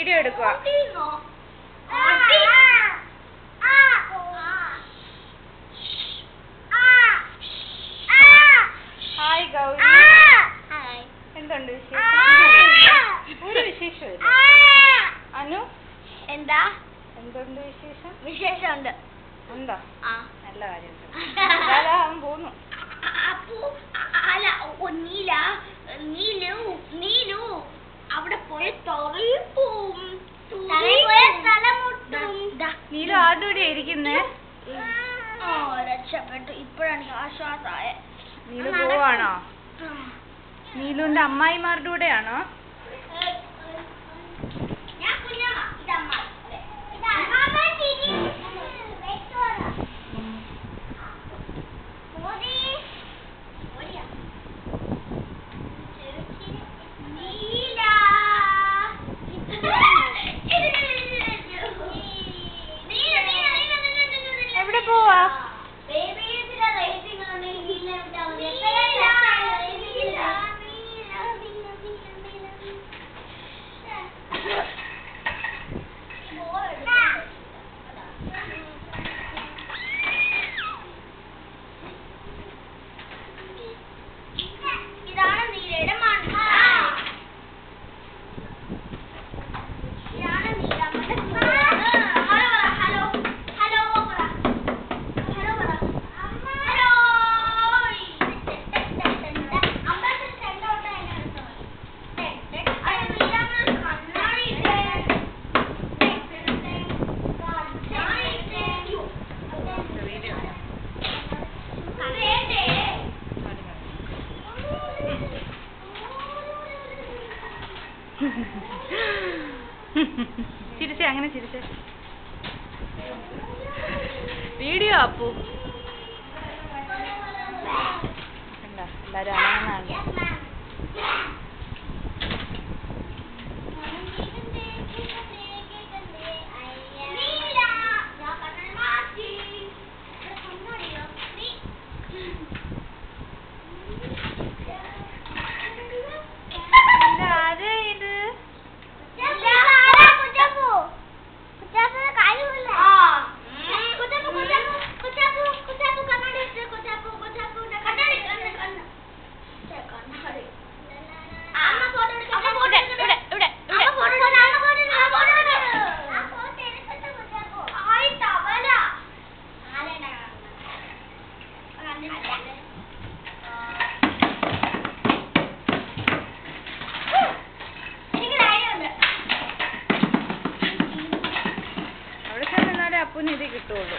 Video എടുക്കുക. Hi Gauri. എന്തുണ്ട് വിശേഷം? ഒരു വിശേഷമില്ല. അനു എന്താ? എന്തുണ്ട് വിശേഷം? വിശേഷമുണ്ട്. ഉണ്ടോ? നല്ല കാര്യം. അവൻ പോന്നു. നീലു അവിടെ പോയി നീലു ആരുടെ കൂടെ ഇരിക്കുന്നേ? രക്ഷപ്പെട്ടു. ഇപ്പോഴാണ് ആശ്വാസമായ. നീലു പോവാണോ? നീലുവിന്റെ അമ്മായിമാരുടെ കൂടെയാണോ? എവിടെ പോവാ? ചിരിച്ചേ, അങ്ങനെ ചിരിച്ചേ. വീഡിയോ അപ്പു എന്താ എല്ലാരും അനങ്ങുന്നതാണ്. അവിടെ ചെന്നാലേ അപ്പൂന് ഇത് കിട്ടുള്ളൂ.